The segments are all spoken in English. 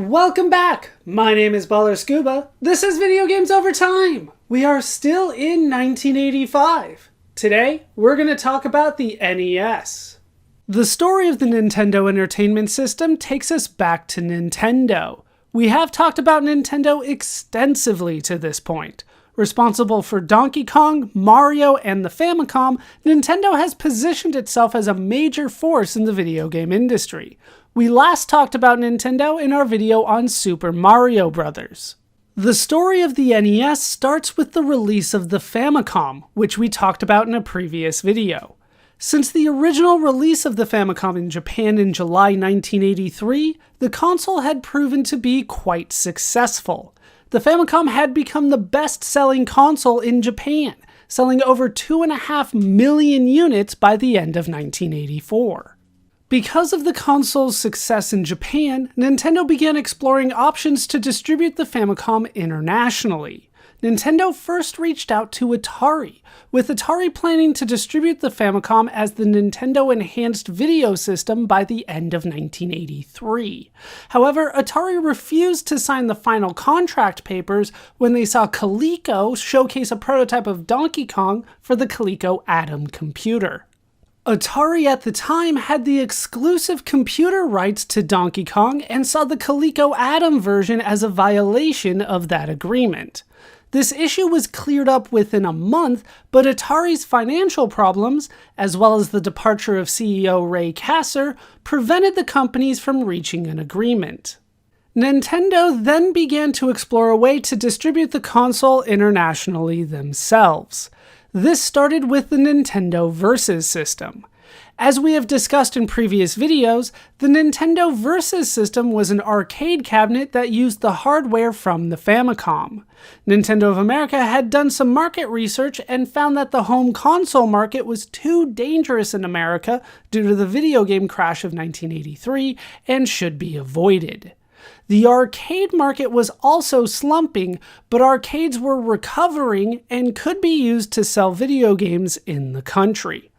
Welcome back! My name is Baller Scuba. This is Video Games Over Time. We are still in 1985. Today, we're going to talk about the NES. The story of the Nintendo Entertainment System takes us back to Nintendo. We have talked about Nintendo extensively to this point. Responsible for Donkey Kong, Mario, and the Famicom, Nintendo has positioned itself as a major force in the video game industry. We last talked about Nintendo in our video on Super Mario Bros. The story of the NES starts with the release of the Famicom, which we talked about in a previous video. Since the original release of the Famicom in Japan in July 1983, the console had proven to be quite successful. The Famicom had become the best-selling console in Japan, selling over 2.5 million units by the end of 1984. Because of the console's success in Japan, Nintendo began exploring options to distribute the Famicom internationally. Nintendo first reached out to Atari, with Atari planning to distribute the Famicom as the Nintendo Enhanced Video System by the end of 1983. However, Atari refused to sign the final contract papers when they saw Coleco showcase a prototype of Donkey Kong for the Coleco Adam computer. Atari at the time had the exclusive computer rights to Donkey Kong and saw the Coleco Adam version as a violation of that agreement. This issue was cleared up within a month, but Atari's financial problems, as well as the departure of CEO Ray Kassar, prevented the companies from reaching an agreement. Nintendo then began to explore a way to distribute the console internationally themselves. This started with the Nintendo Versus system. As we have discussed in previous videos, the Nintendo Versus system was an arcade cabinet that used the hardware from the Famicom. Nintendo of America had done some market research and found that the home console market was too dangerous in America due to the video game crash of 1983 and should be avoided. The arcade market was also slumping, but arcades were recovering and could be used to sell video games in the country.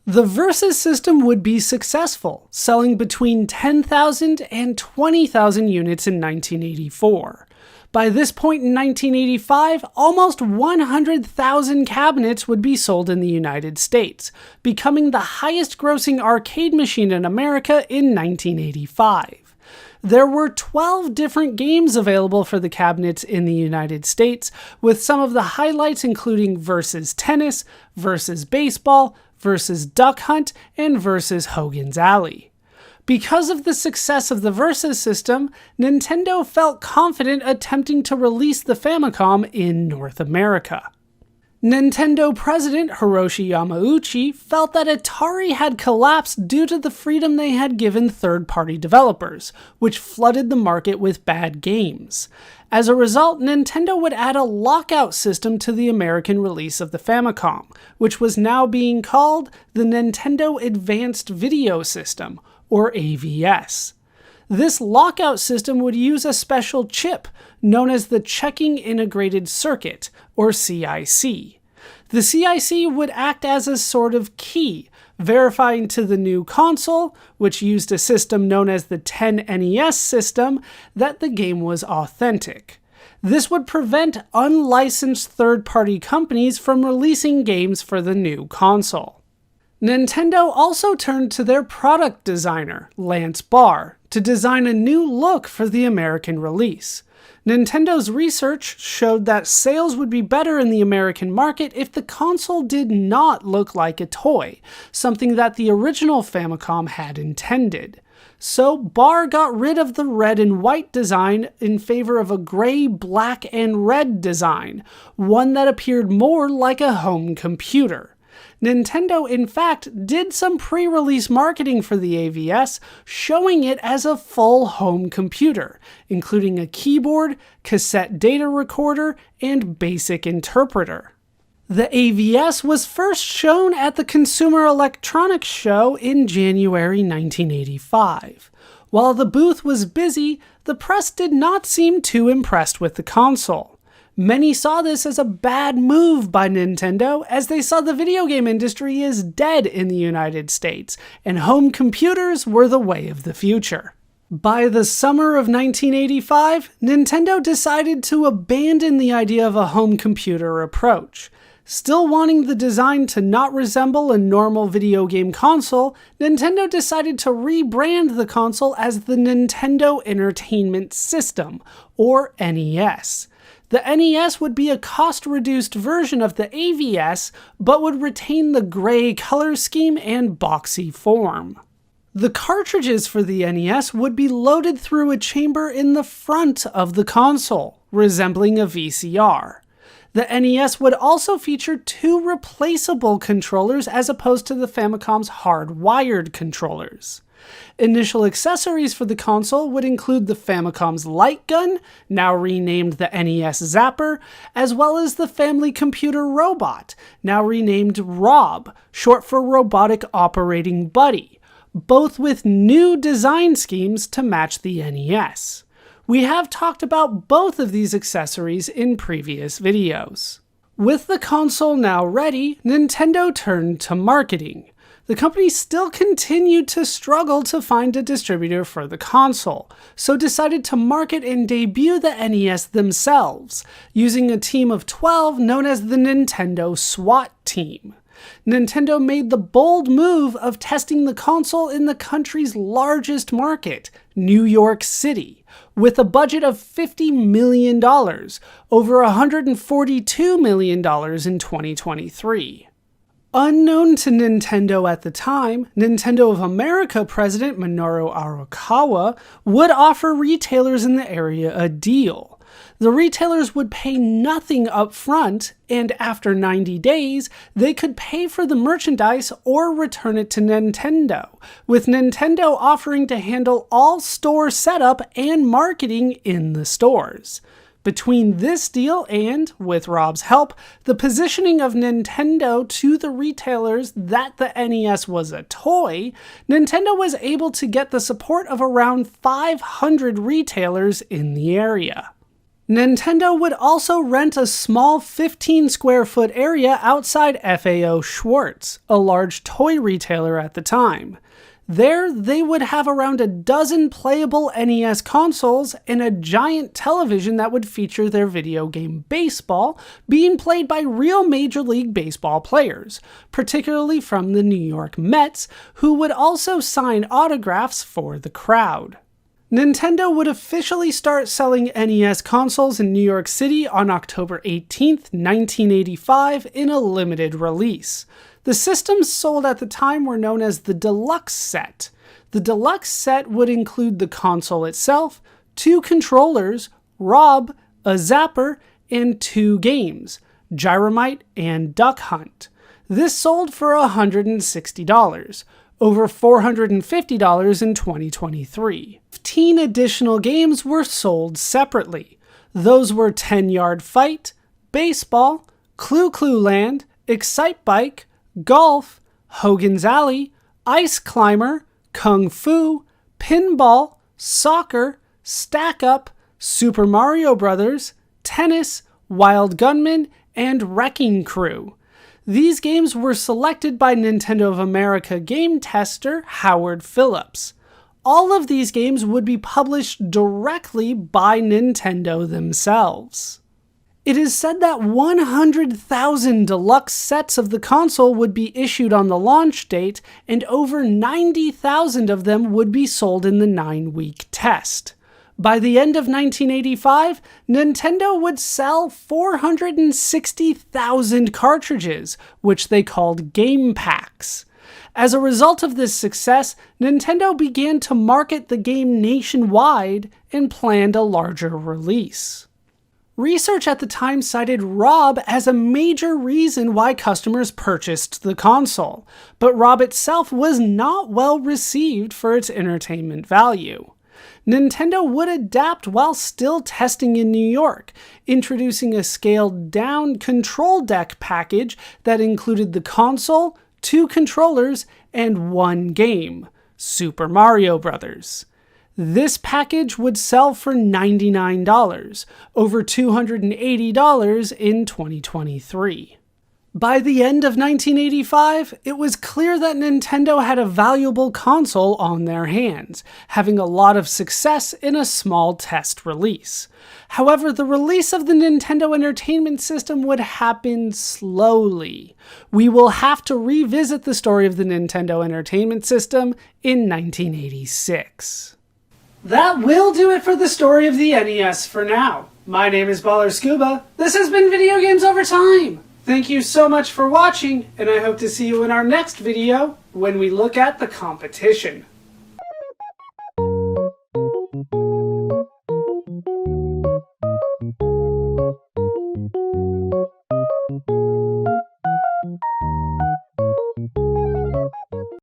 The Versus system would be successful, selling between 10,000 and 20,000 units in 1984. By this point in 1985, almost 100,000 cabinets would be sold in the United States, becoming the highest-grossing arcade machine in America in 1985. There were 12 different games available for the cabinets in the United States, with some of the highlights including Versus Tennis, Versus Baseball, Versus Duck Hunt, and Versus Hogan's Alley. Because of the success of the Versus system, Nintendo felt confident attempting to release the Famicom in North America. Nintendo president Hiroshi Yamauchi felt that Atari had collapsed due to the freedom they had given third-party developers, which flooded the market with bad games. As a result, Nintendo would add a lockout system to the American release of the Famicom, which was now being called the Nintendo Advanced Video System, or AVS. This lockout system would use a special chip known as the Checking Integrated Circuit, or CIC. The CIC would act as a sort of key, verifying to the new console, which used a system known as the 10NES system, that the game was authentic. This would prevent unlicensed third-party companies from releasing games for the new console. Nintendo also turned to their product designer, Lance Barr, to design a new look for the American release. Nintendo's research showed that sales would be better in the American market if the console did not look like a toy, something that the original Famicom had intended. So Barr got rid of the red and white design in favor of a gray, black, and red design, one that appeared more like a home computer. Nintendo, in fact, did some pre-release marketing for the AVS, showing it as a full home computer, including a keyboard, cassette data recorder, and basic interpreter. The AVS was first shown at the Consumer Electronics Show in January 1985. While the booth was busy, the press did not seem too impressed with the console. Many saw this as a bad move by Nintendo, as they saw the video game industry is dead in the United States, and home computers were the way of the future. By the summer of 1985, Nintendo decided to abandon the idea of a home computer approach. Still wanting the design to not resemble a normal video game console, Nintendo decided to rebrand the console as the Nintendo Entertainment System, or NES. The NES would be a cost-reduced version of the AVS, but would retain the gray color scheme and boxy form. The cartridges for the NES would be loaded through a chamber in the front of the console, resembling a VCR. The NES would also feature two replaceable controllers as opposed to the Famicom's hardwired controllers. Initial accessories for the console would include the Famicom's light gun, now renamed the NES Zapper, as well as the Family Computer Robot, now renamed ROB, short for Robotic Operating Buddy, both with new design schemes to match the NES. We have talked about both of these accessories in previous videos. With the console now ready, Nintendo turned to marketing. The company still continued to struggle to find a distributor for the console, so decided to market and debut the NES themselves, using a team of 12 known as the Nintendo SWAT Team. Nintendo made the bold move of testing the console in the country's largest market, New York City, with a budget of $50 million, over $142 million in 2023. Unknown to Nintendo at the time, Nintendo of America president Minoru Arakawa would offer retailers in the area a deal. The retailers would pay nothing up front, and after 90 days, they could pay for the merchandise or return it to Nintendo, with Nintendo offering to handle all store setup and marketing in the stores. Between this deal and, with Rob's help, the positioning of Nintendo to the retailers that the NES was a toy, Nintendo was able to get the support of around 500 retailers in the area. Nintendo would also rent a small 15 square foot area outside FAO Schwarz, a large toy retailer at the time. There, they would have around a dozen playable NES consoles and a giant television that would feature their video game baseball being played by real Major League Baseball players, particularly from the New York Mets, who would also sign autographs for the crowd. Nintendo would officially start selling NES consoles in New York City on October 18, 1985 in a limited release. The systems sold at the time were known as the Deluxe Set. The Deluxe Set would include the console itself, 2 controllers, ROB, a Zapper, and 2 games, Gyromite and Duck Hunt. This sold for $160, over $450 in 2023. 15 additional games were sold separately. Those were 10-Yard Fight, Baseball, Clue Clue Land, Excitebike, Golf, Hogan's Alley, Ice Climber, Kung Fu, Pinball, Soccer, Stack Up, Super Mario Bros., Tennis, Wild Gunman, and Wrecking Crew. These games were selected by Nintendo of America game tester Howard Phillips. All of these games would be published directly by Nintendo themselves. It is said that 100,000 deluxe sets of the console would be issued on the launch date, and over 90,000 of them would be sold in the 9-week test. By the end of 1985, Nintendo would sell 460,000 cartridges, which they called game packs. As a result of this success, Nintendo began to market the game nationwide and planned a larger release. Research at the time cited ROB as a major reason why customers purchased the console, but ROB itself was not well received for its entertainment value. Nintendo would adapt while still testing in New York, introducing a scaled-down control deck package that included the console, 2 controllers, and 1 game, Super Mario Bros. This package would sell for $99, over $280 in 2023. By the end of 1985, it was clear that Nintendo had a valuable console on their hands, having a lot of success in a small test release. However, the release of the Nintendo Entertainment System would happen slowly. We will have to revisit the story of the Nintendo Entertainment System in 1986. That will do it for the story of the NES for now. My name is Baller Scuba. This has been Video Games Over Time. Thank you so much for watching, and I hope to see you in our next video when we look at the competition.